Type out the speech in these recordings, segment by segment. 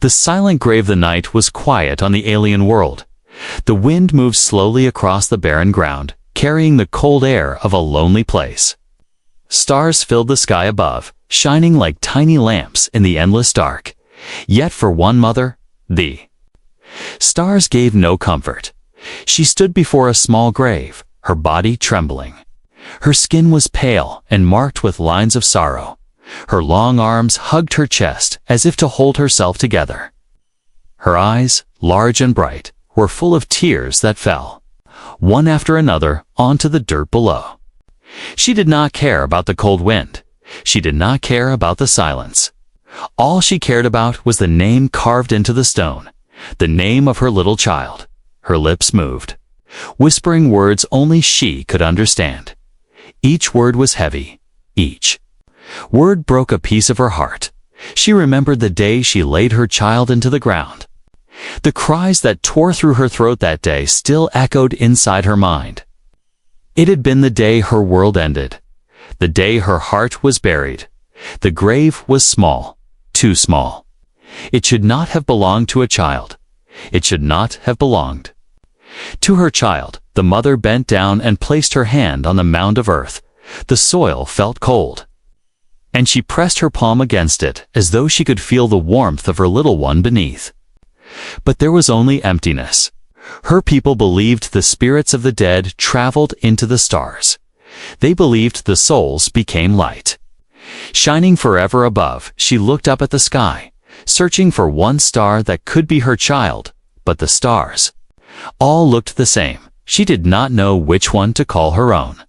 The silent grave. The night was quiet on the alien world. The wind moved slowly across the barren ground, carrying the cold air of a lonely place. Stars filled the sky above, shining like tiny lamps in the endless dark. Yet for one mother, the stars gave no comfort. She stood before a small grave, her body trembling. Her skin was pale and marked with lines of sorrow. Her long arms hugged her chest as if to hold herself together. Her eyes, large and bright, were full of tears that fell, one after another, onto the dirt below. She did not care about the cold wind. She did not care about the silence. All she cared about was the name carved into the stone, the name of her little child. Her lips moved, whispering words only she could understand. Each word was heavy. Each word broke a piece of her heart. She remembered the day she laid her child into the ground. The cries that tore through her throat that day still echoed inside her mind. It had been the day her world ended, the day her heart was buried. The grave was small, too small. It should not have belonged to a child. It should not have belonged to her child. The mother bent down and placed her hand on the mound of earth. The soil felt cold, and she pressed her palm against it as though she could feel the warmth of her little one beneath. But there was only emptiness. Her people believed the spirits of the dead traveled into the stars. They believed the souls became light. Shining forever above, she looked up at the sky, searching for one star that could be her child, but the stars all looked the same. She did not know which one to call her own.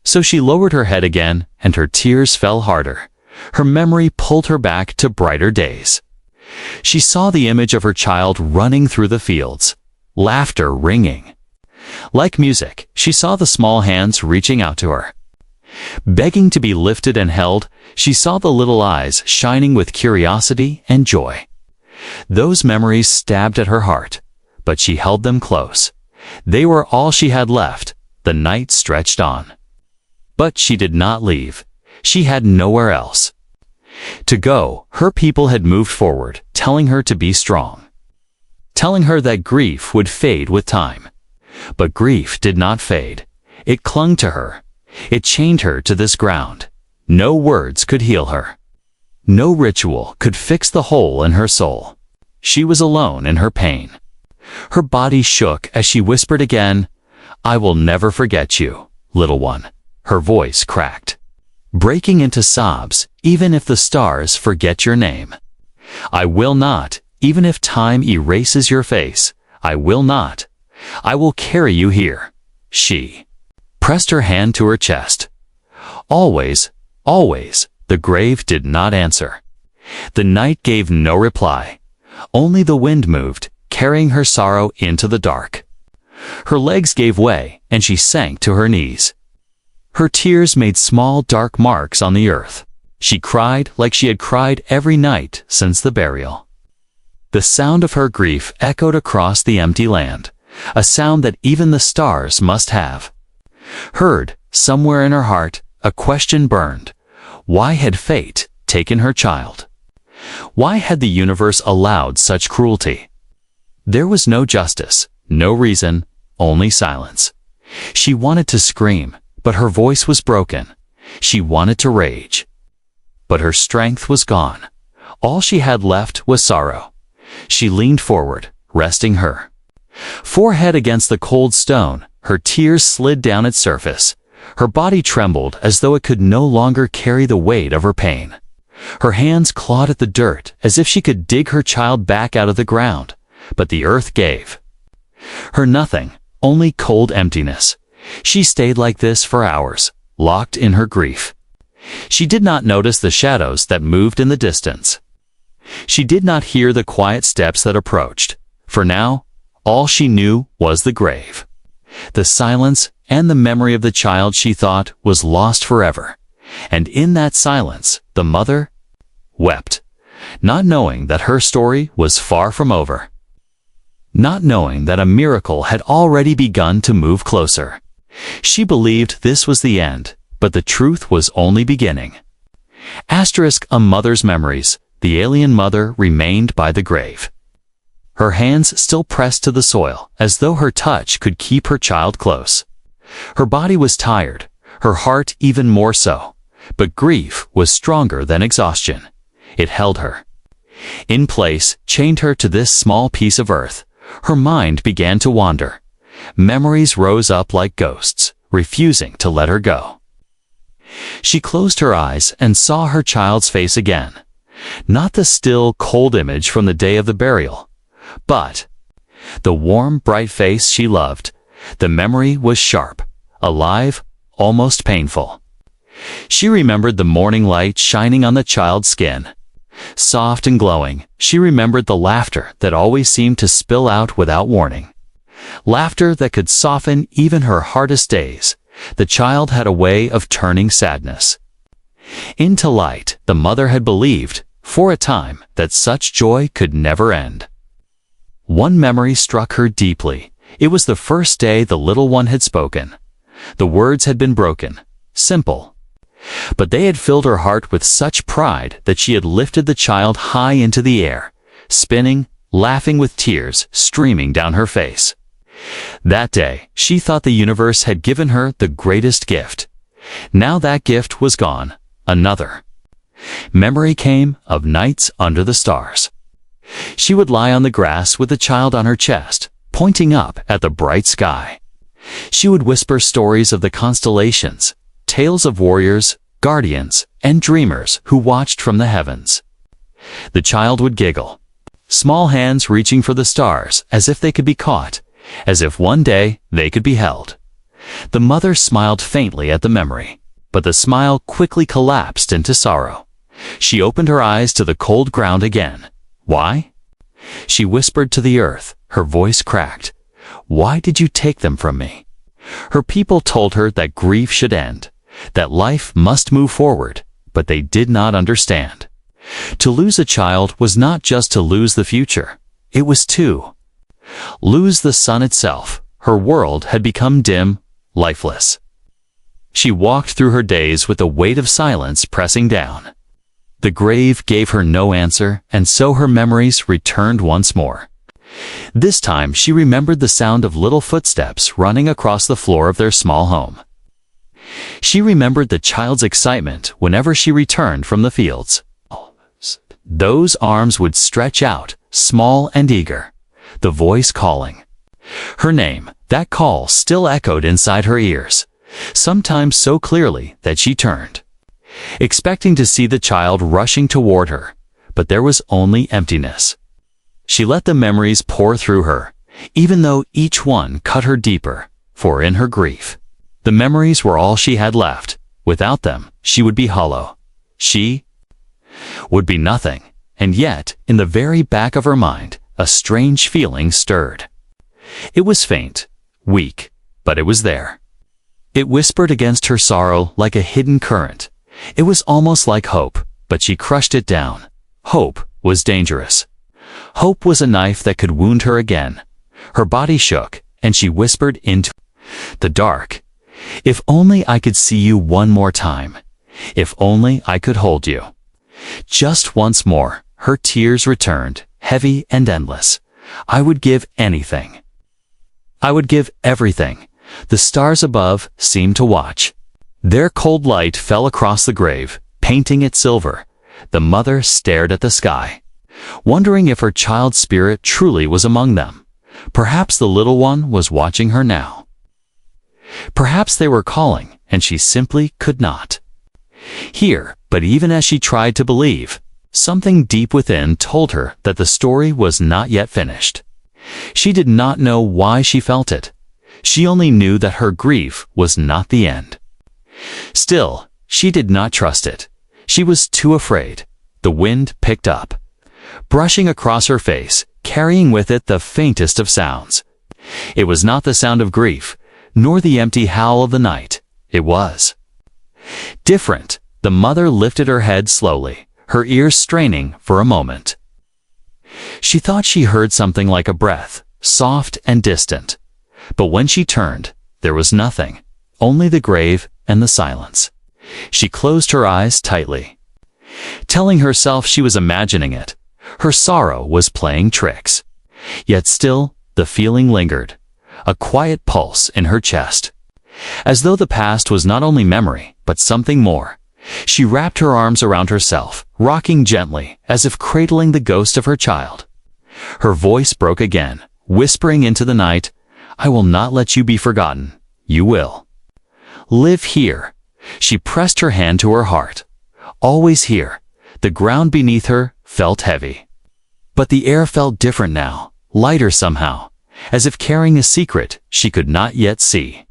So she lowered her head again, and her tears fell harder. Her memory pulled her back to brighter days. She saw the image of her child running through the fields, laughter ringing. Like music, she saw the small hands reaching out to her, begging to be lifted and held. She saw the little eyes shining with curiosity and joy. Those memories stabbed at her heart, but she held them close. They were all she had left. The night stretched on. But she did not leave. She had nowhere else to go. Her people had moved forward, telling her to be strong, telling her that grief would fade with time. But grief did not fade. It clung to her. It chained her to this ground. No words could heal her. No ritual could fix the hole in her soul. She was alone in her pain. Her body shook as she whispered again, "I will never forget you, little one." Her voice cracked, breaking into sobs. "Even if the stars forget your name, I will not. Even if time erases your face, I will not. I will carry you here." She pressed her hand to her chest. "Always, always." The grave did not answer. The night gave no reply. Only the wind moved, carrying her sorrow into the dark. Her legs gave way, and she sank to her knees. Her tears made small dark marks on the earth. She cried like she had cried every night since the burial. The sound of her grief echoed across the empty land, a sound that even the stars must have heard. Somewhere in her heart, a question burned. Why had fate taken her child? Why had the universe allowed such cruelty? There was no justice, no reason, only silence. She wanted to scream, but her voice was broken. She wanted to rage, but her strength was gone. All she had left was sorrow. She leaned forward, resting her forehead against the cold stone. Her tears slid down its surface. Her body trembled as though it could no longer carry the weight of her pain. Her hands clawed at the dirt as if she could dig her child back out of the ground, but the earth gave her nothing, only cold emptiness. She stayed like this for hours, locked in her grief. She did not notice the shadows that moved in the distance. She did not hear the quiet steps that approached. For now, all she knew was the grave, the silence, and the memory of the child she thought was lost forever. And in that silence, the mother wept, not knowing that her story was far from over, not knowing that a miracle had already begun to move closer. She believed this was the end, but the truth was only beginning. *A mother's memories. the alien mother remained by the grave. Her hands still pressed to the soil, as though her touch could keep her child close. Her body was tired, her heart even more so, but grief was stronger than exhaustion. It held her. In place, chained her to this small piece of earth. Her mind began to wander. Memories rose up like ghosts, refusing to let her go. She closed her eyes and saw her child's face again. Not the still, cold image from the day of the burial, but the warm, bright face she loved. The memory was sharp, alive, almost painful. She remembered the morning light shining on the child's skin. Soft and glowing, she remembered the laughter that always seemed to spill out without warning. Laughter that could soften even her hardest days. The child had a way of turning sadness into light. The mother had believed, for a time, that such joy could never end. One memory struck her deeply. It was the first day the little one had spoken. The words had been broken, simple, but they had filled her heart with such pride that she had lifted the child high into the air, spinning, laughing with tears streaming down her face. That day, she thought the universe had given her the greatest gift. Now that gift was gone. Another memory came of nights under the stars. She would lie on the grass with the child on her chest, pointing up at the bright sky. She would whisper stories of the constellations, tales of warriors, guardians, and dreamers who watched from the heavens. The child would giggle, small hands reaching for the stars as if they could be caught, as if one day they could be held. The mother smiled faintly at the memory, but the smile quickly collapsed into sorrow. She opened her eyes to the cold ground again. Why? She whispered to the earth, her voice cracked. Why did you take them from me? Her people told her that grief should end, that life must move forward, but they did not understand. To lose a child was not just to lose the future. It was to lose the sun itself. Her world had become dim, lifeless. She walked through her days with the weight of silence pressing down. The grave gave her no answer, and so her memories returned once more. This time she remembered the sound of little footsteps running across the floor of their small home. She remembered the child's excitement whenever she returned from the fields. Those arms would stretch out, small and eager, the voice calling. Her name, that call still echoed inside her ears, sometimes so clearly that she turned, expecting to see the child rushing toward her, but there was only emptiness. She let the memories pour through her, even though each one cut her deeper, for in her grief, the memories were all she had left. Without them, she would be hollow. She would be nothing, and yet, in the very back of her mind, a strange feeling stirred. It was faint, weak, but it was there. It whispered against her sorrow like a hidden current. It was almost like hope, but she crushed it down. Hope was dangerous. Hope was a knife that could wound her again. Her body shook, and she whispered into the dark, "If only I could see you one more time. If only I could hold you." Just once more, her tears returned, heavy and endless. "I would give anything. I would give everything." The stars above seemed to watch. Their cold light fell across the grave, painting it silver. The mother stared at the sky, wondering if her child's spirit truly was among them. Perhaps the little one was watching her now. Perhaps they were calling, and she simply could not hear. But even as she tried to believe, something deep within told her that the story was not yet finished. She did not know why she felt it. She only knew that her grief was not the end. Still, she did not trust it. She was too afraid. The wind picked up, brushing across her face, carrying with it the faintest of sounds. It was not the sound of grief, nor the empty howl of the night. It was different. The mother lifted her head slowly, her ears straining for a moment. She thought she heard something like a breath, soft and distant. But when she turned, there was nothing, only the grave and the silence. She closed her eyes tightly. telling herself she was imagining it. Her sorrow was playing tricks. Yet still, the feeling lingered, a quiet pulse in her chest. As though the past was not only memory, but something more. She wrapped her arms around herself, rocking gently, as if cradling the ghost of her child. Her voice broke again, whispering into the night, "I will not let you be forgotten. You will live here." She pressed her hand to her heart. Always here. The ground beneath her felt heavy. But the air felt different now, lighter somehow, as if carrying a secret she could not yet see.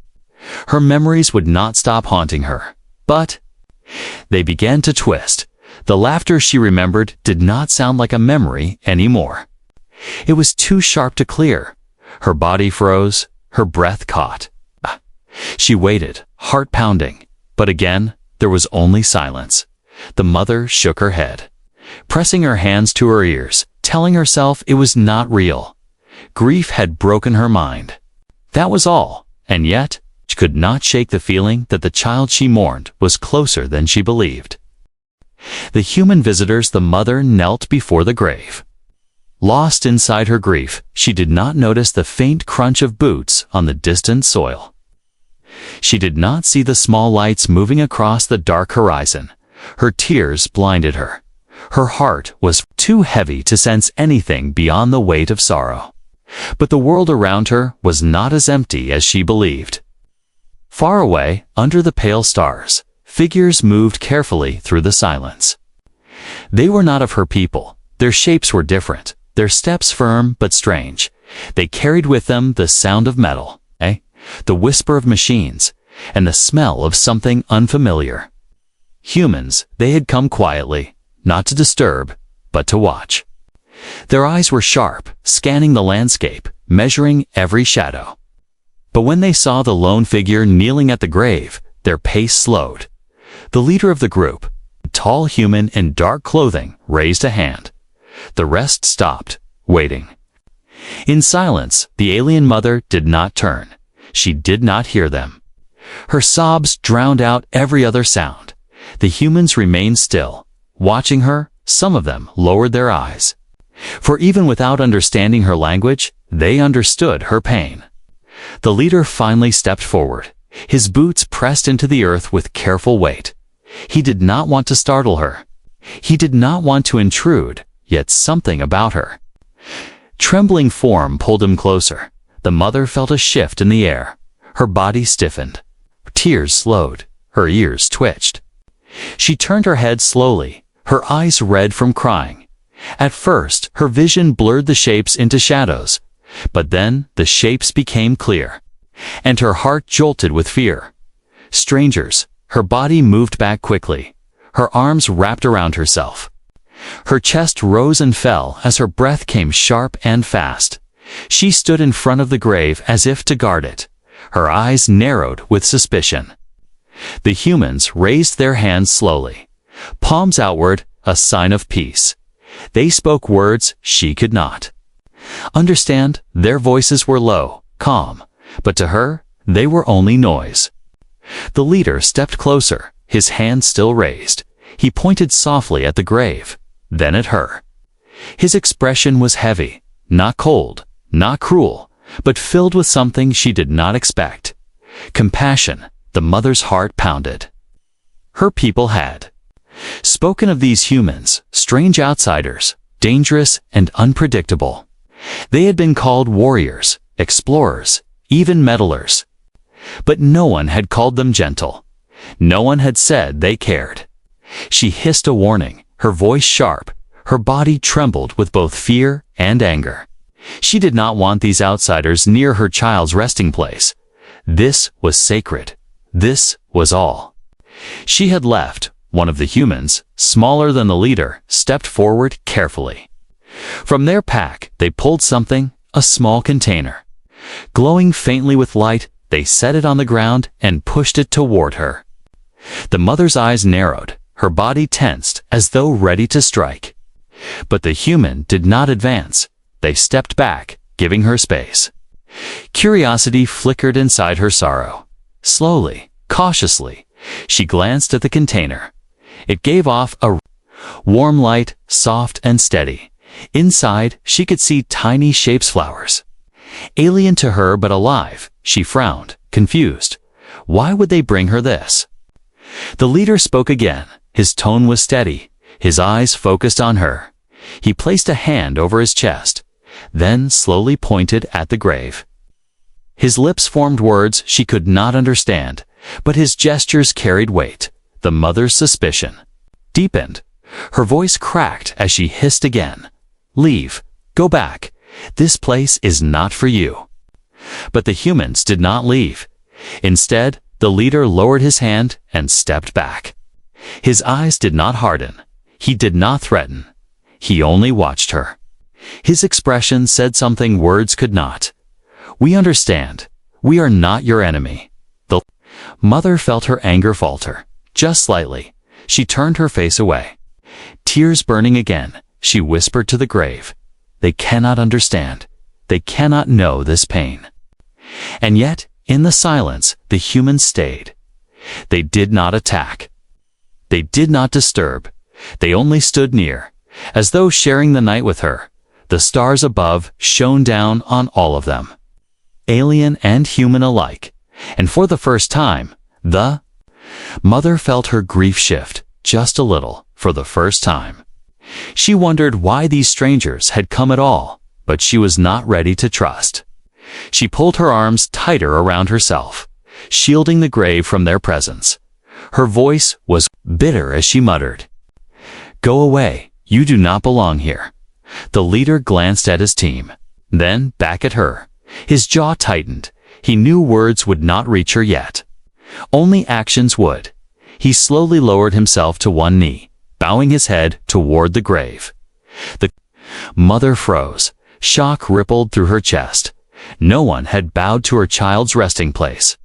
Her memories would not stop haunting her, but they began to twist. The laughter she remembered did not sound like a memory anymore. It was too sharp to clear. Her body froze, her breath caught. She waited, heart pounding, but again there was only silence. The mother shook her head, pressing her hands to her ears, telling herself it was not real. Grief had broken her mind. That was all, and yet she could not shake the feeling that the child she mourned was closer than she believed. The human visitors, the mother knelt before the grave. Lost inside her grief, she did not notice the faint crunch of boots on the distant soil. She did not see the small lights moving across the dark horizon. Her tears blinded her. Her heart was too heavy to sense anything beyond the weight of sorrow. But the world around her was not as empty as she believed. Far away, under the pale stars, figures moved carefully through the silence. They were not of her people. Their shapes were different, their steps firm but strange. They carried with them the sound of metal, the whisper of machines, and the smell of something unfamiliar. Humans, they had come quietly, not to disturb, but to watch. Their eyes were sharp, scanning the landscape, measuring every shadow. But when they saw the lone figure kneeling at the grave, their pace slowed. The leader of the group, a tall human in dark clothing, raised a hand. The rest stopped, waiting. In silence, the alien mother did not turn. She did not hear them. Her sobs drowned out every other sound. The humans remained still. Watching her, some of them lowered their eyes. For even without understanding her language, they understood her pain. The leader finally stepped forward, his boots pressed into the earth with careful weight. He did not want to startle her. He did not want to intrude, yet something about her. Trembling form pulled him closer. The mother felt a shift in the air. Her body stiffened. Tears slowed. Her ears twitched. She turned her head slowly, her eyes red from crying. At first, her vision blurred the shapes into shadows, but then the shapes became clear, and her heart jolted with fear. Strangers. Her body moved back quickly. Her arms wrapped around herself. Her chest rose and fell as her breath came sharp and fast. She stood in front of the grave as if to guard it. Her eyes narrowed with suspicion. The humans raised their hands slowly, palms outward, a sign of peace. They spoke words she could not understand. Their voices were low, calm, but to her, they were only noise. The leader stepped closer, his hand still raised. He pointed softly at the grave, then at her. His expression was heavy, not cold, not cruel, but filled with something she did not expect. Compassion. The mother's heart pounded. Her people had spoken of these humans, strange outsiders, dangerous and unpredictable. They had been called warriors, explorers, even meddlers. But no one had called them gentle. No one had said they cared. She hissed a warning, her voice sharp. Her body trembled with both fear and anger. She did not want these outsiders near her child's resting place. This was sacred. This was all. She had left. One of the humans, smaller than the leader, stepped forward carefully. From their pack, they pulled something, a small container. Glowing faintly with light, they set it on the ground and pushed it toward her. The mother's eyes narrowed, her body tensed as though ready to strike. But the human did not advance. They stepped back, giving her space. Curiosity flickered inside her sorrow. Slowly, cautiously, she glanced at the container. It gave off a Warm light, soft and steady. Inside, she could see tiny shapes flowers. Alien to her but alive, she frowned, confused. Why would they bring her this? The leader spoke again. His tone was steady, his eyes focused on her. He placed a hand over his chest, then slowly pointed at the grave. His lips formed words she could not understand, but his gestures carried weight. The mother's suspicion deepened. Her voice cracked as she hissed again. Leave. Go back. This place is not for you. But the humans did not leave. Instead, the leader lowered his hand and stepped back. His eyes did not harden. He did not threaten. He only watched her. His expression said something words could not. We understand. We are not your enemy. The mother felt her anger falter. Just slightly. She turned her face away. Tears burning again, she whispered to the grave. They cannot understand. They cannot know this pain. And yet, in the silence, the humans stayed. They did not attack. They did not disturb. They only stood near, as though sharing the night with her. The stars above shone down on all of them, alien and human alike. And for the first time, the mother felt her grief shift, just a little, for the first time. She wondered why these strangers had come at all, but she was not ready to trust. She pulled her arms tighter around herself, shielding the grave from their presence. Her voice was bitter as she muttered, "Go away, you do not belong here." The leader glanced at his team, then back at her. His jaw tightened. He knew words would not reach her yet. Only actions would. He slowly lowered himself to one knee, bowing his head toward the grave. The mother froze. Shock rippled through her chest. No one had bowed to her child's resting place.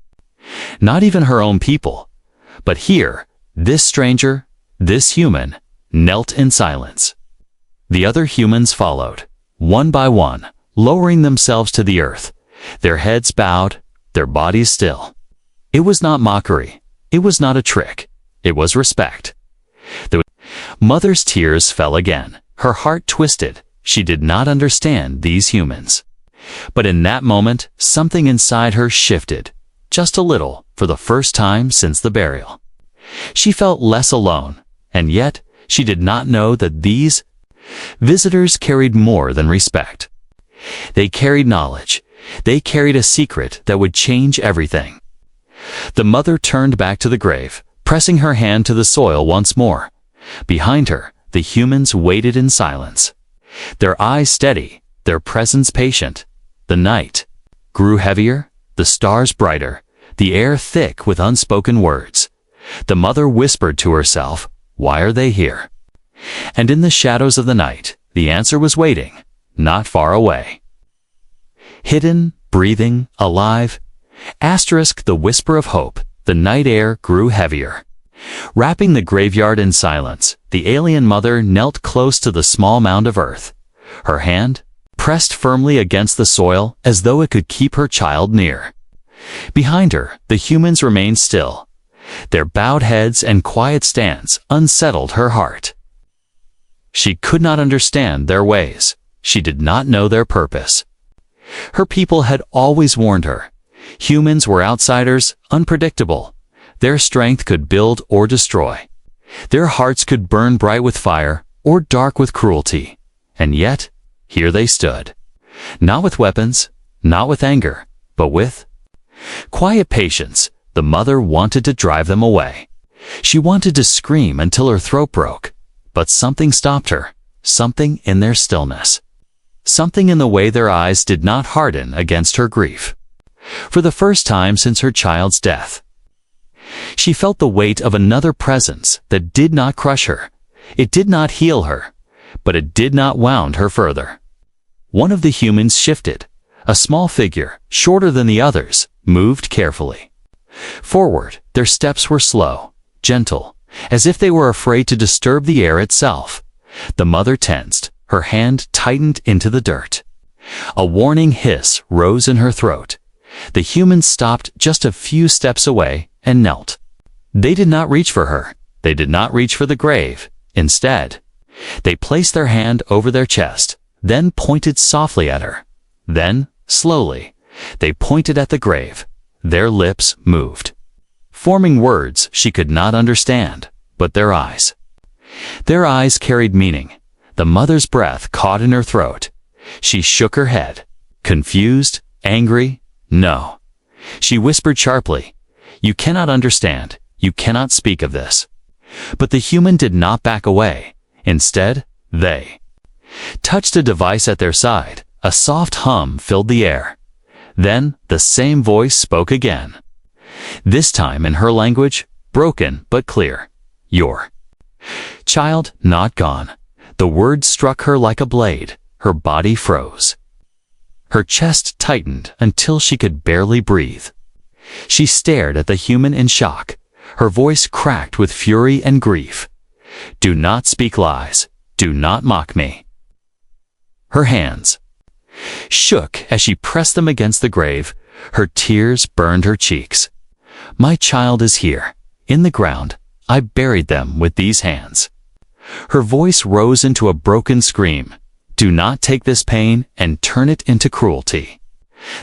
Not even her own people. But here, this stranger, this human, knelt in silence. The other humans followed, one by one, lowering themselves to the earth, their heads bowed, their bodies still. It was not mockery. It was not a trick. It was respect. The mother's tears fell again. Her heart twisted. She did not understand these humans. But in that moment, something inside her shifted, just a little, for the first time since the burial. She felt less alone, and yet she did not know that these visitors carried more than respect. They carried knowledge. They carried a secret that would change everything. The mother turned back to the grave, pressing her hand to the soil once more. Behind her, the humans waited in silence, their eyes steady, their presence patient. The night grew heavier, the stars brighter, the air thick with unspoken words. The mother whispered to herself, "Why are they here?" And in the shadows of the night, the answer was waiting, not far away. Hidden, breathing, alive. Asterisk the whisper of hope. The night air grew heavier. Wrapping the graveyard in silence, the alien mother knelt close to the small mound of earth. Her hand pressed firmly against the soil as though it could keep her child near. Behind her, the humans remained still. Their bowed heads and quiet stance unsettled her heart. She could not understand their ways. She did not know their purpose. Her people had always warned her. Humans were outsiders, unpredictable. Their strength could build or destroy. Their hearts could burn bright with fire or dark with cruelty. And yet, here they stood. Not with weapons, not with anger, but with quiet patience. The mother wanted to drive them away. She wanted to scream until her throat broke. But something stopped her, something in their stillness. Something in the way their eyes did not harden against her grief. For the first time since her child's death, she felt the weight of another presence that did not crush her. It did not heal her, but it did not wound her further. One of the humans shifted. A small figure, shorter than the others, moved carefully forward. Their steps were slow, gentle, as if they were afraid to disturb the air itself. The mother tensed. Her hand tightened into the dirt. A warning hiss rose in her throat. The humans stopped just a few steps away and knelt. They did not reach for her. They did not reach for the grave. Instead, they placed their hand over their chest, then pointed softly at her. Then, slowly, they pointed at the grave. Their lips moved, forming words she could not understand, but their eyes. Their eyes carried meaning. The mother's breath caught in her throat. She shook her head. Confused, angry, no. She whispered sharply, "You cannot understand. You cannot speak of this." But the human did not back away. Instead, they touched a device at their side. A soft hum filled the air. Then the same voice spoke again. This time in her language, broken but clear. "Your child not gone." The word struck her like a blade. Her body froze. Her chest tightened until she could barely breathe. She stared at the human in shock. Her voice cracked with fury and grief. "Do not speak lies. Do not mock me." Her hands shook as she pressed them against the grave. Her tears burned her cheeks. "My child is here, in the ground. I buried them with these hands." Her voice rose into a broken scream. "Do not take this pain and turn it into cruelty."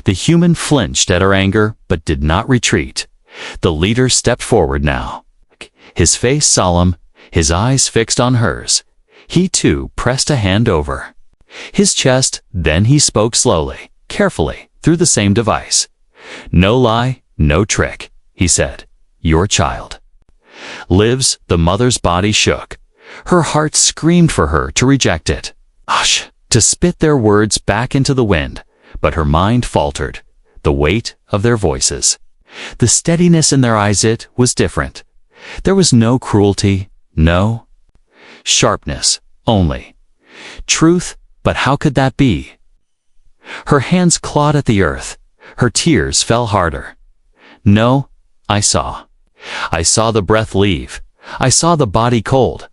The human flinched at her anger, but did not retreat. The leader stepped forward now, his face solemn, his eyes fixed on hers. He too pressed a hand over his chest, then he spoke slowly, carefully, through the same device. "No lie, no trick," he said. "Your child lives." The mother's body shook. Her heart screamed for her to reject it. Hush! To spit their words back into the wind, but her mind faltered. The weight of their voices, the steadiness in their eyes, it was different. There was no cruelty, no sharpness, only truth. But how could that be? Her hands clawed at the earth. Her tears fell harder. "No, I saw. I saw the breath leave. I saw the body cold.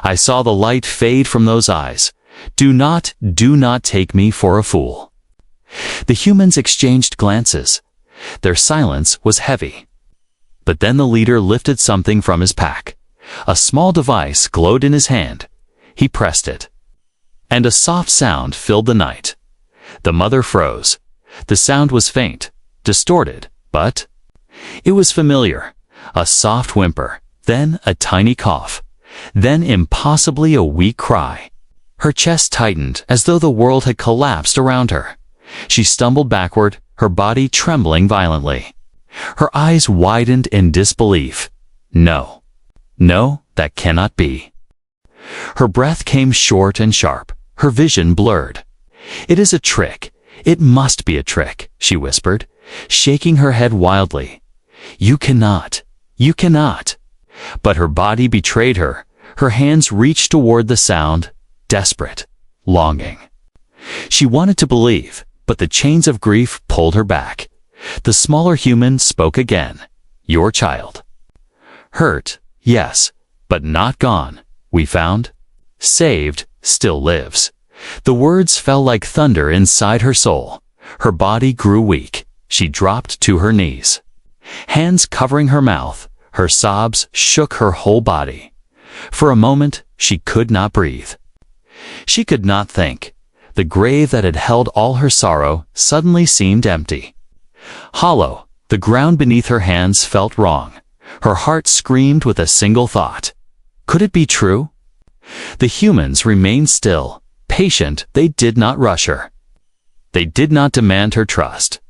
I saw the light fade from those eyes. Do not take me for a fool." The humans exchanged glances. Their silence was heavy. But then the leader lifted something from his pack. A small device glowed in his hand. He pressed it, and a soft sound filled the night. The mother froze. The sound was faint, distorted, but it was familiar. A soft whimper, then a tiny cough, then impossibly a weak cry. Her chest tightened as though the world had collapsed around her. She stumbled backward, her body trembling violently. Her eyes widened in disbelief. No, that cannot be. Her breath came short and sharp, her vision blurred. "It is a trick. It must be a trick," she whispered, shaking her head wildly. You cannot. But her body betrayed her. Her hands reached toward the sound, desperate, longing. She wanted to believe, but the chains of grief pulled her back. The smaller human spoke again. "Your child. Hurt, yes, but not gone. We found. Saved, still lives." The words fell like thunder inside her soul. Her body grew weak. She dropped to her knees, hands covering her mouth. Her sobs shook her whole body. For a moment, she could not breathe. She could not think. The grave that had held all her sorrow suddenly seemed empty. Hollow, the ground beneath her hands felt wrong. Her heart screamed with a single thought. Could it be true? The humans remained still, patient. They did not rush her. They did not demand her trust.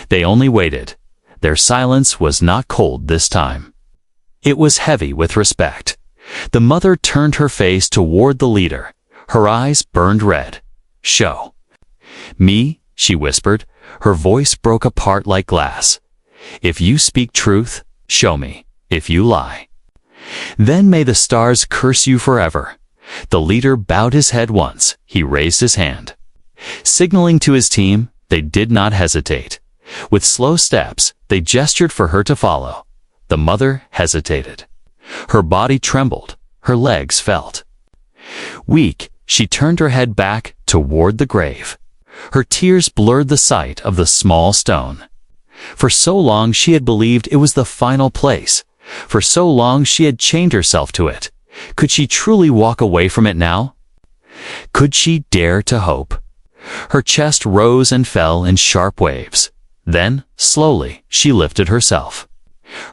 They only waited. Their silence was not cold this time. It was heavy with respect. The mother turned her face toward the leader. Her eyes burned red. "Show me," she whispered. Her voice broke apart like glass. "If you speak truth, show me. If you lie, then may the stars curse you forever." The leader bowed his head once. He raised his hand, signaling to his team. They did not hesitate. With slow steps, they gestured for her to follow. The mother hesitated. Her body trembled. Her legs felt weak. She turned her head back toward the grave. Her tears blurred the sight of the small stone. For so long she had believed it was the final place. For so long she had chained herself to it. Could she truly walk away from it now? Could she dare to hope? Her chest rose and fell in sharp waves. Then, slowly, she lifted herself.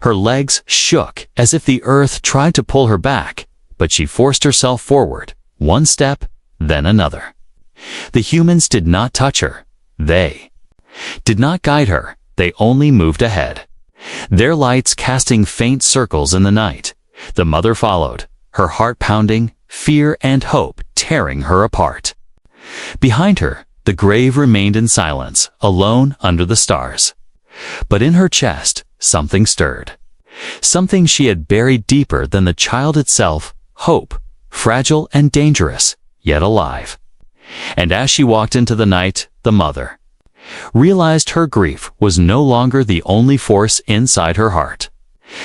Her legs shook as if the earth tried to pull her back, but she forced herself forward, one step, then another. The humans did not touch her. They did not guide her. They only moved ahead. Their lights casting faint circles in the night. The mother followed, her heart pounding, fear and hope tearing her apart. Behind her, the grave remained in silence, alone under the stars. But in her chest, something stirred. Something she had buried deeper than the child itself, hope, fragile and dangerous, yet alive. And as she walked into the night, the mother realized her grief was no longer the only force inside her heart.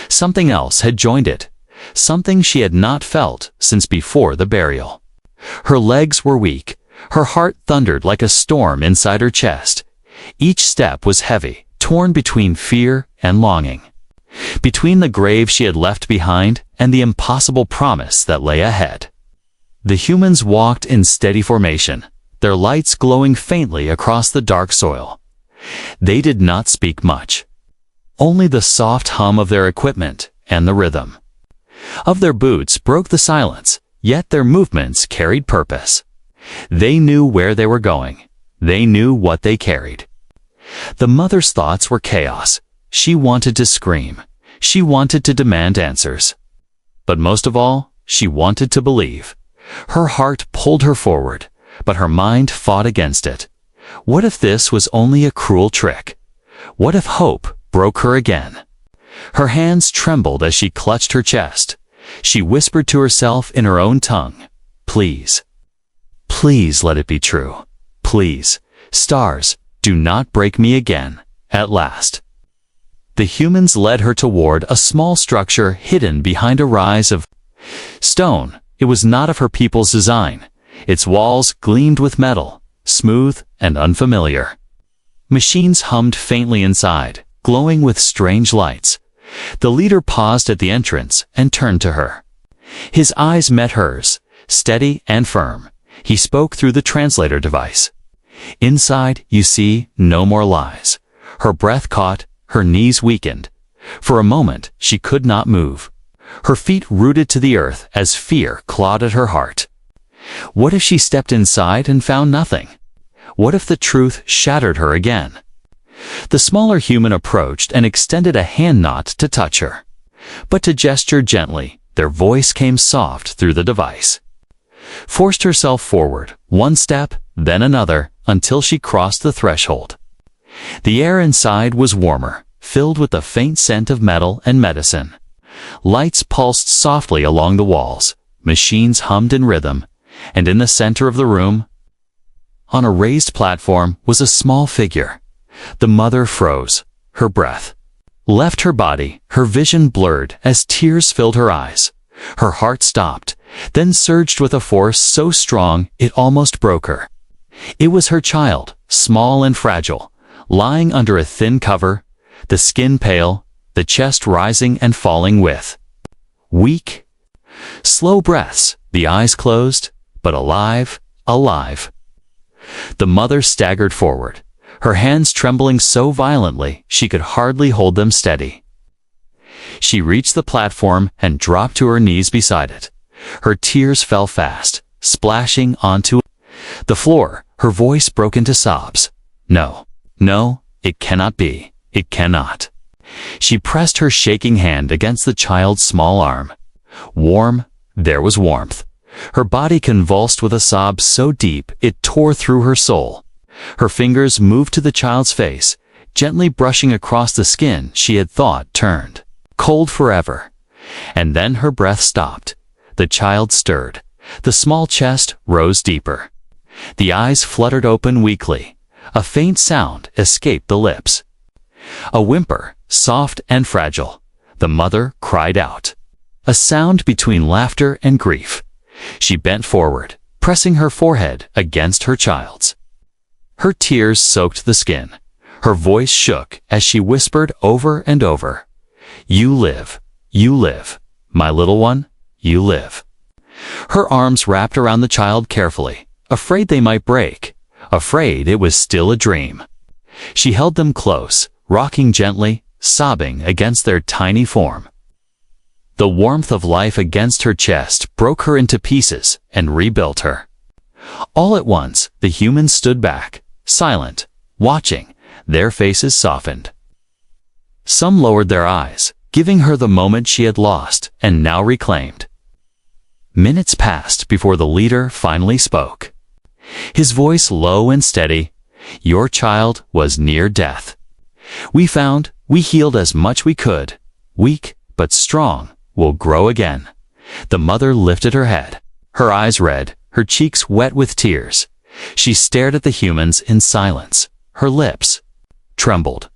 Something else had joined it, something she had not felt since before the burial. Her legs were weak, her heart thundered like a storm inside her chest. Each step was heavy, torn between fear and longing. Between the grave she had left behind and the impossible promise that lay ahead. The humans walked in steady formation, their lights glowing faintly across the dark soil. They did not speak much. Only the soft hum of their equipment and the rhythm of their boots broke the silence, yet their movements carried purpose. They knew where they were going. They knew what they carried. The mother's thoughts were chaos. She wanted to scream. She wanted to demand answers. But most of all, she wanted to believe. Her heart pulled her forward, but her mind fought against it. What if this was only a cruel trick? What if hope broke her again? Her hands trembled as she clutched her chest. She whispered to herself in her own tongue, "Please, please let it be true. Please, stars, do not break me again." At last, the humans led her toward a small structure hidden behind a rise of stone. It was not of her people's design. Its walls gleamed with metal, smooth and unfamiliar. Machines hummed faintly inside, glowing with strange lights. The leader paused at the entrance and turned to her. His eyes met hers, steady and firm. He spoke through the translator device. "Inside, you see, no more lies." Her breath caught, her knees weakened. For a moment, she could not move. Her feet rooted to the earth as fear clawed at her heart. What if she stepped inside and found nothing? What if the truth shattered her again? The smaller human approached and extended a hand not to touch her, but to gesture gently. Their voice came soft through the device. Forced herself forward, one step, then another, until she crossed the threshold. The air inside was warmer, filled with the faint scent of metal and medicine. Lights pulsed softly along the walls, machines hummed in rhythm, and in the center of the room, on a raised platform, was a small figure. The mother froze. Her breath left her body, her vision blurred as tears filled her eyes. Her heart stopped, then surged with a force so strong it almost broke her. It was her child, small and fragile, lying under a thin cover, the skin pale, the chest rising and falling with weak, slow breaths, the eyes closed, but alive, alive. The mother staggered forward, her hands trembling so violently she could hardly hold them steady. She reached the platform and dropped to her knees beside it. Her tears fell fast, splashing onto the floor. Her voice broke into sobs. "No, no, it cannot be. It cannot." She pressed her shaking hand against the child's small arm. Warm, there was warmth. Her body convulsed with a sob so deep it tore through her soul. Her fingers moved to the child's face, gently brushing across the skin she had thought turned cold forever. And then her breath stopped. The child stirred. The small chest rose deeper. The eyes fluttered open weakly. A faint sound escaped the lips. A whimper, soft and fragile. The mother cried out. A sound between laughter and grief. She bent forward, pressing her forehead against her child's. Her tears soaked the skin. Her voice shook as she whispered over and over, "You live, my little one, you live." Her arms wrapped around the child carefully, afraid they might break, afraid it was still a dream. She held them close, rocking gently, sobbing against their tiny form. The warmth of life against her chest broke her into pieces and rebuilt her. All at once, the humans stood back, silent, watching, their faces softened. Some lowered their eyes, giving her the moment she had lost and now reclaimed. Minutes passed before the leader finally spoke. His voice low and steady, "Your child was near death. We healed as much we could. Weak, but strong, will grow again." The mother lifted her head, her eyes red, her cheeks wet with tears. She stared at the humans in silence. Her lips trembled.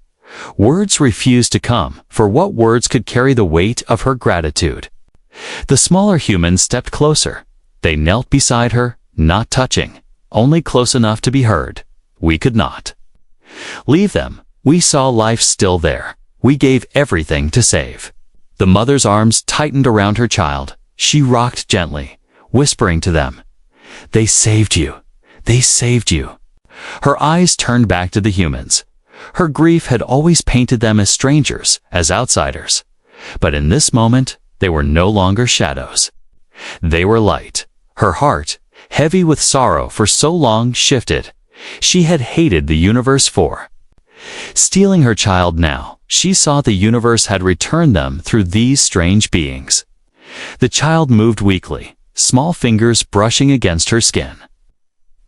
Words refused to come, for what words could carry the weight of her gratitude? The smaller humans stepped closer. They knelt beside her, not touching, only close enough to be heard. We could not leave them. We saw life still there. We gave everything to save. The mother's arms tightened around her child. She rocked gently, whispering to them, "They saved you. They saved you." Her eyes turned back to the humans. Her grief had always painted them as strangers, as outsiders. But in this moment, they were no longer shadows. They were light. Her heart, heavy with sorrow for so long, shifted. She had hated the universe for stealing her child. Now, she saw the universe had returned them through these strange beings. The child moved weakly, small fingers brushing against her skin.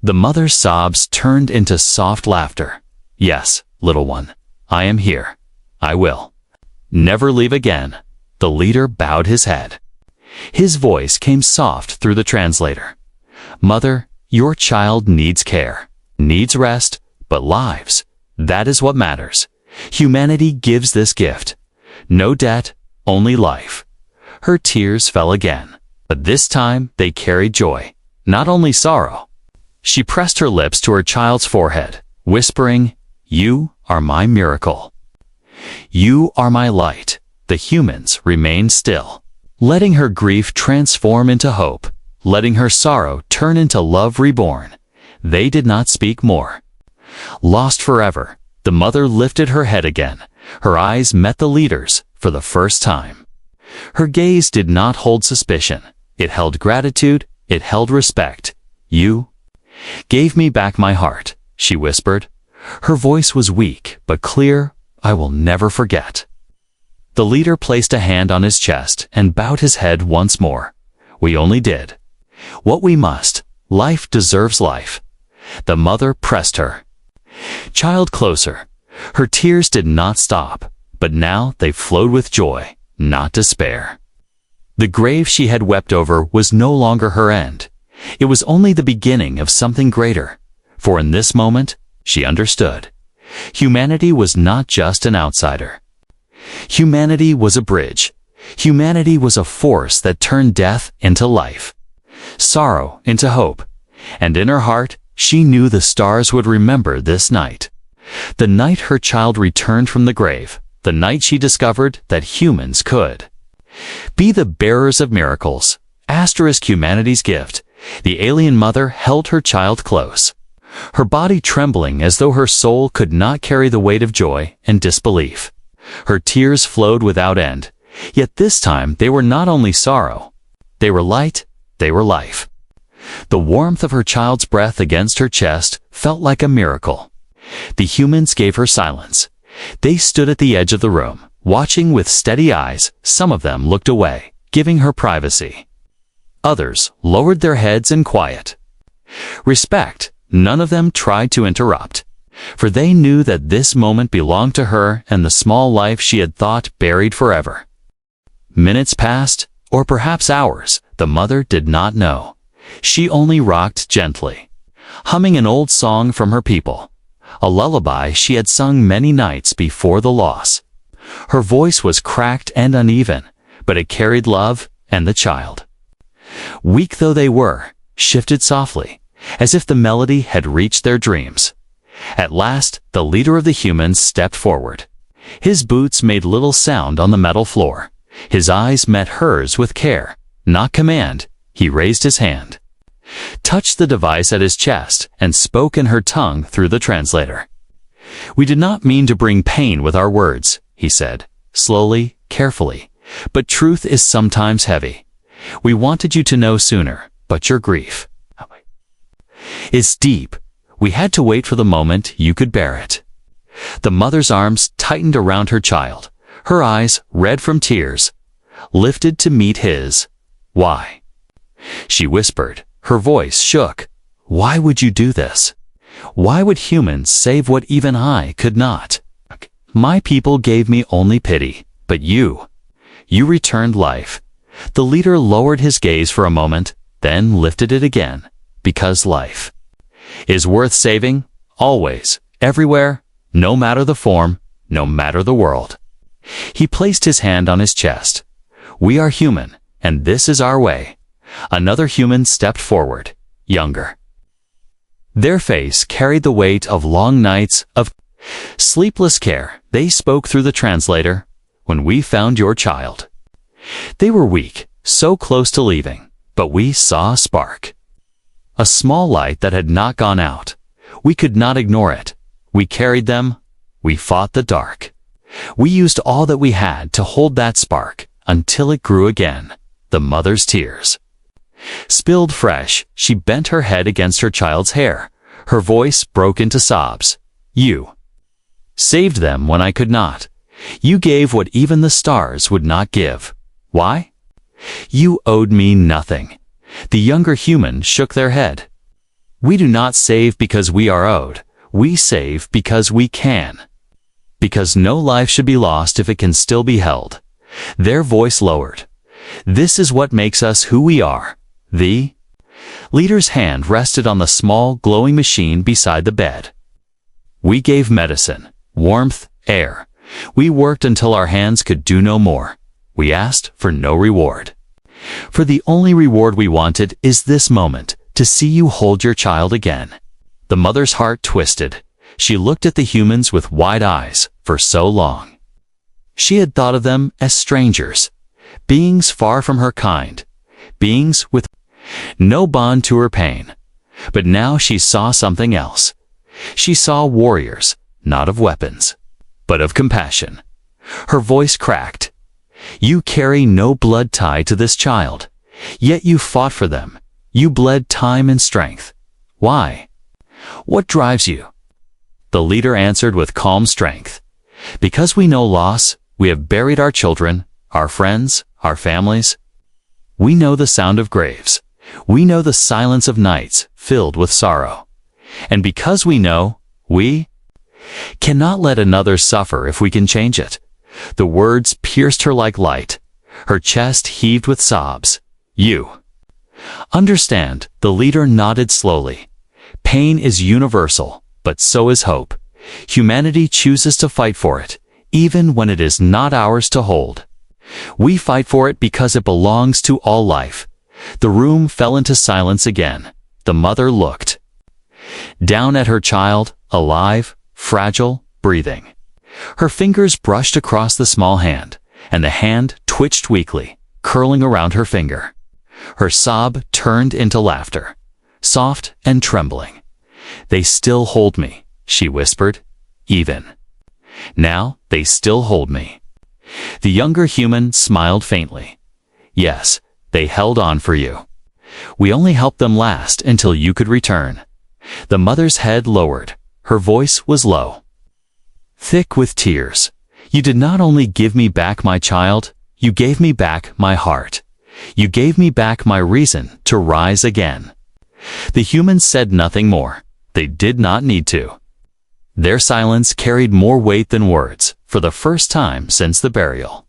The mother's sobs turned into soft laughter. "Yes, little one, I am here. I will never leave again." The leader bowed his head. His voice came soft through the translator. "Mother, your child needs care, needs rest, but lives. That is what matters. Humanity gives this gift. No debt, only life." Her tears fell again, but this time they carried joy, not only sorrow. She pressed her lips to her child's forehead, whispering, "You are my miracle. You are my light." The humans remained still, letting her grief transform into hope, letting her sorrow turn into love reborn. They did not speak more. Lost forever, the mother lifted her head again. Her eyes met the leader's for the first time. Her gaze did not hold suspicion. It held gratitude. It held respect. "You gave me back my heart," she whispered. Her voice was weak but clear. "I will never forget." The leader placed a hand on his chest and bowed his head once more. "We only did what we must. Life deserves life." The mother pressed her child closer. Her tears did not stop, but now they flowed with joy, not despair. The grave she had wept over was no longer her end. It was only the beginning of something greater. For in this moment, she understood. Humanity was not just an outsider. Humanity was a bridge. Humanity was a force that turned death into life, sorrow into hope. And in her heart, she knew the stars would remember this night. The night her child returned from the grave. The night she discovered that humans could be the bearers of miracles. Humanity's gift. The alien mother held her child close, her body trembling as though her soul could not carry the weight of joy and disbelief. Her tears flowed without end, yet this time they were not only sorrow. They were light, they were life. The warmth of her child's breath against her chest felt like a miracle. The humans gave her silence. They stood at the edge of the room, watching with steady eyes. Some of them looked away, giving her privacy. Others lowered their heads in quiet respect. None of them tried to interrupt, for they knew that this moment belonged to her and the small life she had thought buried forever. Minutes passed, or perhaps hours. The mother did not know. She only rocked gently, humming an old song from her people, a lullaby she had sung many nights before the loss. Her voice was cracked and uneven, but it carried love and the child. Weak though they were, shifted softly, as if the melody had reached their dreams. At last, the leader of the humans stepped forward. His boots made little sound on the metal floor. His eyes met hers with care, not command. He raised his hand, touched the device at his chest, and spoke in her tongue through the translator. "We did not mean to bring pain with our words," he said, slowly, carefully, "but truth is sometimes heavy. We wanted you to know sooner, but your grief is deep. We had to wait for the moment you could bear it." The mother's arms tightened around her child, her eyes, red from tears, lifted to meet his. "Why?" she whispered. Her voice shook. "Why would you do this? Why would humans save what even I could not? My people gave me only pity, but you returned life." The leader lowered his gaze for a moment, then lifted it again. "Because life is worth saving, always, everywhere, no matter the form, no matter the world." He placed his hand on his chest. "We are human, and this is our way." Another human stepped forward, younger. Their face carried the weight of long nights of sleepless care. They spoke through the translator. "When we found your child." They were weak, so close to leaving, but we saw a spark. A small light that had not gone out. We could not ignore it. We carried them. We fought the dark. We used all that we had to hold that spark until it grew again. The mother's tears spilled fresh. She bent her head against her child's hair. Her voice broke into sobs. "You saved them when I could not. You gave what even the stars would not give. Why? You owed me nothing." The younger human shook their head. "We do not save because we are owed. We save because we can. Because no life should be lost if it can still be held." Their voice lowered. "This is what makes us who we are." The leader's hand rested on the small, glowing machine beside the bed. "We gave medicine, warmth, air. We worked until our hands could do no more. We asked for no reward. For the only reward we wanted is this moment, to see you hold your child again." The mother's heart twisted. She looked at the humans with wide eyes for so long. She had thought of them as strangers, beings far from her kind, beings with no bond to her pain. But now she saw something else. She saw warriors, not of weapons, but of compassion. Her voice cracked. "You carry no blood tie to this child, yet you fought for them. You bled time and strength. Why? What drives you?" The leader answered with calm strength. "Because we know loss, we have buried our children, our friends, our families. We know the sound of graves. We know the silence of nights filled with sorrow. And because we know, we cannot let another suffer if we can change it." The words pierced her like light. Her chest heaved with sobs. "You understand." The leader nodded slowly. "Pain is universal, but so is hope. Humanity chooses to fight for it, even when it is not ours to hold. We fight for it because it belongs to all life." The room fell into silence again. The mother looked down at her child, alive, fragile, breathing. Her fingers brushed across the small hand, and the hand twitched weakly, curling around her finger. Her sob turned into laughter, soft and trembling. "They still hold me," she whispered. "Even now, they still hold me." The younger human smiled faintly. "Yes, they held on for you. We only helped them last until you could return." The mother's head lowered. Her voice was low, thick with tears. "You did not only give me back my child, you gave me back my heart. You gave me back my reason to rise again." The humans said nothing more. They did not need to. Their silence carried more weight than words, for the first time since the burial.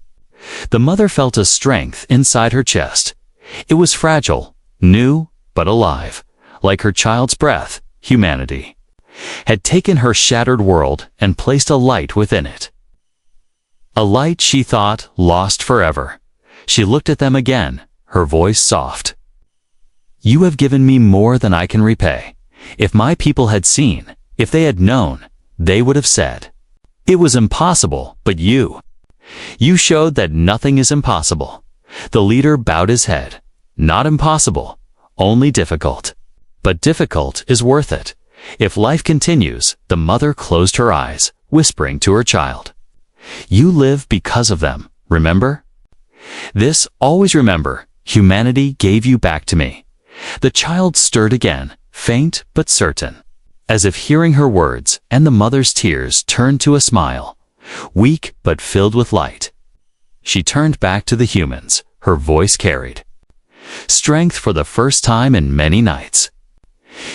The mother felt a strength inside her chest. It was fragile, new, but alive. Like her child's breath, humanity had taken her shattered world and placed a light within it. A light she thought lost forever. She looked at them again, her voice soft. "You have given me more than I can repay. If my people had seen, if they had known, they would have said, 'It was impossible,' but you showed that nothing is impossible." The leader bowed his head. Not impossible, only difficult. But difficult is worth it. If life continues, the mother closed her eyes, whispering to her child. You live because of them, remember? This, always remember, humanity gave you back to me. The child stirred again, faint but certain, as if hearing her words, and the mother's tears turned to a smile, weak but filled with light. She turned back to the humans, her voice carried strength for the first time in many nights.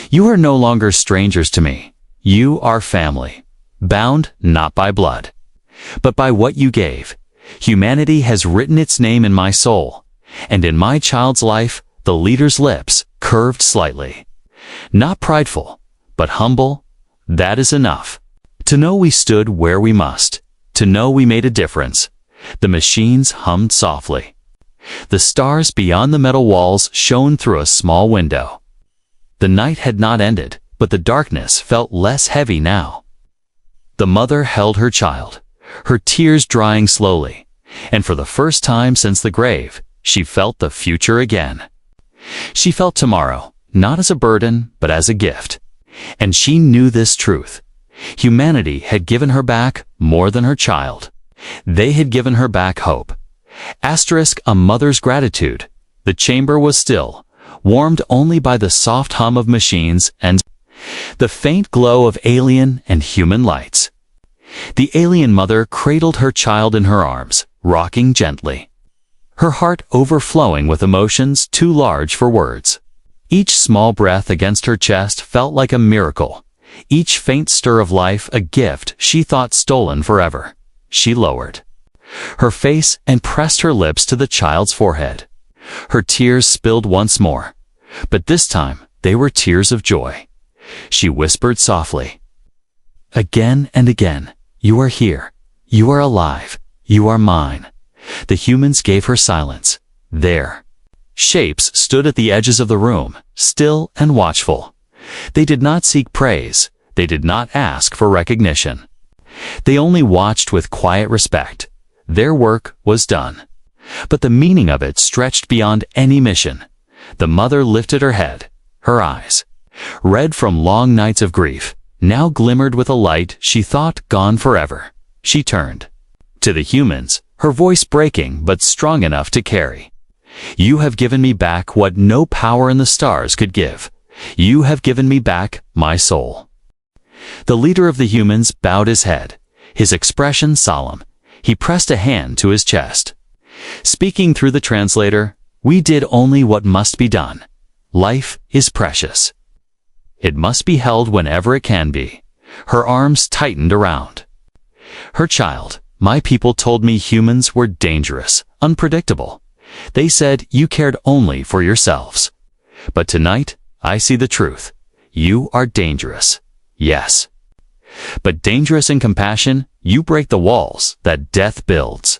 You are no longer strangers to me. You are family, bound not by blood, but by what you gave. Humanity has written its name in my soul, and in my child's life, the leader's lips curved slightly. Not prideful, but humble, that is enough. To know we stood where we must, to know we made a difference. The machines hummed softly. The stars beyond the metal walls shone through a small window. The night had not ended, but the darkness felt less heavy now. The mother held her child, her tears drying slowly, and for the first time since the grave, she felt the future again. She felt tomorrow, not as a burden, but as a gift. And she knew this truth. Humanity had given her back more than her child. They had given her back hope. Asterisk a mother's gratitude. The chamber was still, warmed only by the soft hum of machines and the faint glow of alien and human lights. The alien mother cradled her child in her arms, rocking gently, her heart overflowing with emotions too large for words. Each small breath against her chest felt like a miracle, each faint stir of life a gift she thought stolen forever. She lowered her face and pressed her lips to the child's forehead. Her tears spilled once more, but this time they were tears of joy. She whispered softly, "Again and again, you are here. You are alive. You are mine." The humans gave her silence. There. Shapes stood at the edges of the room, still and watchful. They did not seek praise. They did not ask for recognition. They only watched with quiet respect. Their work was done. But the meaning of it stretched beyond any mission. The mother lifted her head. Her eyes, red from long nights of grief, now glimmered with a light she thought gone forever. She turned to the humans, her voice breaking but strong enough to carry. "You have given me back what no power in the stars could give. You have given me back my soul." The leader of the humans bowed his head, his expression solemn. He pressed a hand to his chest. Speaking through the translator, "We did only what must be done. Life is precious. It must be held whenever it can be." Her arms tightened around her child. "My people told me humans were dangerous, unpredictable. They said you cared only for yourselves. But tonight, I see the truth. You are dangerous. Yes. But dangerous in compassion, you break the walls that death builds.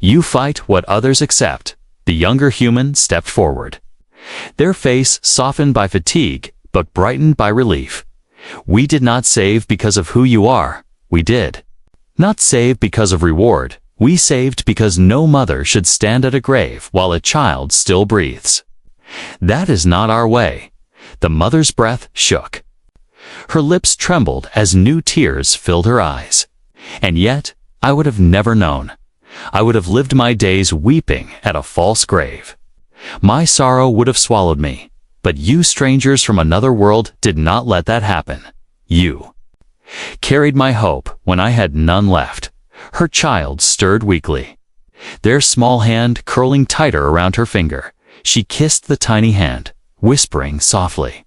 You fight what others accept." The younger human stepped forward, their face softened by fatigue, but brightened by relief. "We did not save because of who you are. We did not save because of reward. We saved because no mother should stand at a grave while a child still breathes. That is not our way." The mother's breath shook. Her lips trembled as new tears filled her eyes. "And yet, I would have never known. I would have lived my days weeping at a false grave. My sorrow would have swallowed me. But you strangers from another world did not let that happen. You carried my hope when I had none left." Her child stirred weakly, their small hand curling tighter around her finger. She kissed the tiny hand, whispering softly,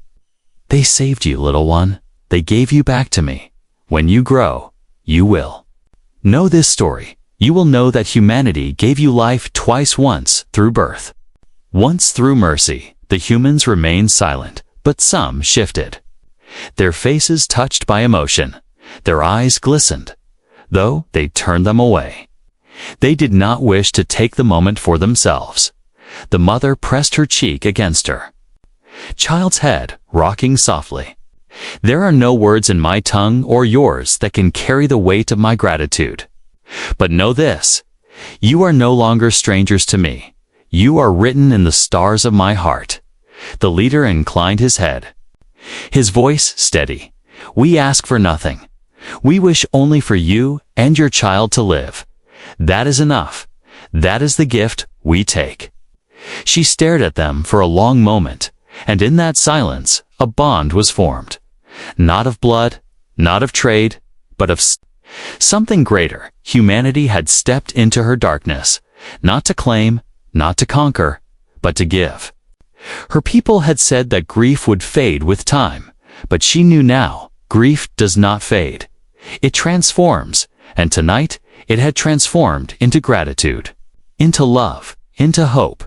"They saved you, little one. They gave you back to me. When you grow, you will know this story. You will know that humanity gave you life twice, once through birth, once through mercy." The humans remained silent, but some shifted, their faces touched by emotion. Their eyes glistened, though they turned them away. They did not wish to take the moment for themselves. The mother pressed her cheek against her child's head, rocking softly. "There are no words in my tongue or yours that can carry the weight of my gratitude. But know this, you are no longer strangers to me. You are written in the stars of my heart." The leader inclined his head. His voice steady. "We ask for nothing. We wish only for you and your child to live. That is enough. That is the gift we take." She stared at them for a long moment, and in that silence, a bond was formed. Not of blood, not of trade, but of something greater. Humanity had stepped into her darkness, not to claim, not to conquer, but to give. Her people had said that grief would fade with time, but she knew now, grief does not fade. It transforms, and tonight it had transformed into gratitude, into love, into hope.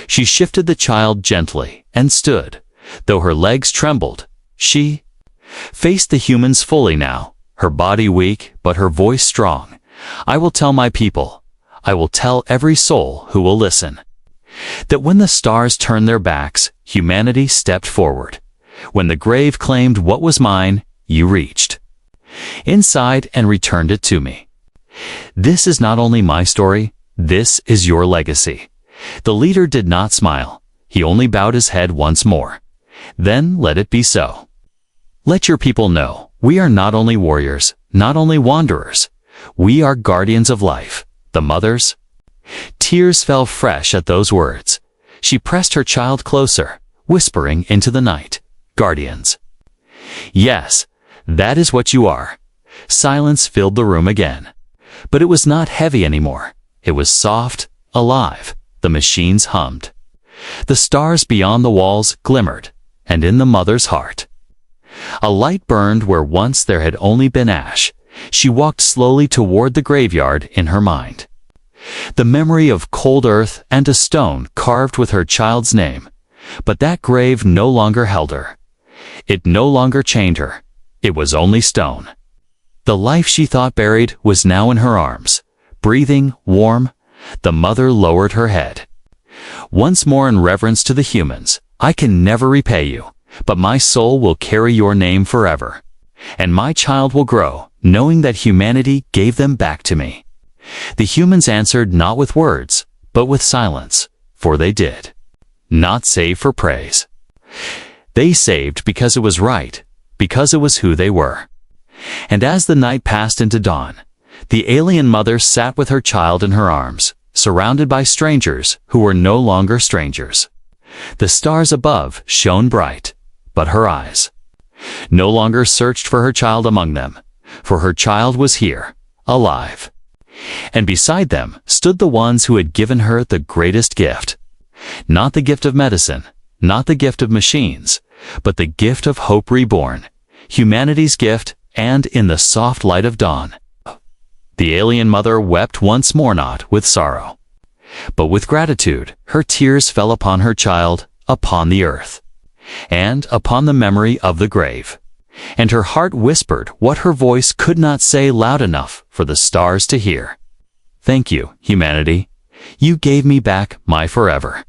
She shifted the child gently and stood. Though her legs trembled, she faced the humans fully now, her body weak but her voice strong. "I will tell my people. I will tell every soul who will listen." That when the stars turned their backs, humanity stepped forward. When the grave claimed what was mine, you reached inside and returned it to me. This is not only my story, this is your legacy. The leader did not smile. He only bowed his head once more. "Then let it be so. Let your people know, we are not only warriors, not only wanderers. We are guardians of life." The mothers. Tears fell fresh at those words. She pressed her child closer, whispering into the night, "Guardians." "Yes, that is what you are." Silence filled the room again. But it was not heavy anymore. It was soft, alive. The machines hummed. The stars beyond the walls glimmered, and in the mother's heart, a light burned where once there had only been ash. She walked slowly toward the graveyard in her mind. The memory of cold earth and a stone carved with her child's name. But that grave no longer held her. It no longer chained her. It was only stone. The life she thought buried was now in her arms, breathing, warm. The mother lowered her head. Once more in reverence to the humans, "I can never repay you, but my soul will carry your name forever. And my child will grow, knowing that humanity gave them back to me." The humans answered not with words, but with silence, for they did not save for praise. They saved because it was right, because it was who they were. And as the night passed into dawn, the alien mother sat with her child in her arms, surrounded by strangers who were no longer strangers. The stars above shone bright, but her eyes no longer searched for her child among them, for her child was here, alive. And beside them stood the ones who had given her the greatest gift. Not the gift of medicine, not the gift of machines, but the gift of hope reborn, humanity's gift, and in the soft light of dawn. The alien mother wept once more, not with sorrow, but with gratitude. Her tears fell upon her child, upon the earth, and upon the memory of the grave. And her heart whispered what her voice could not say loud enough for the stars to hear. "Thank you, humanity. You gave me back my forever."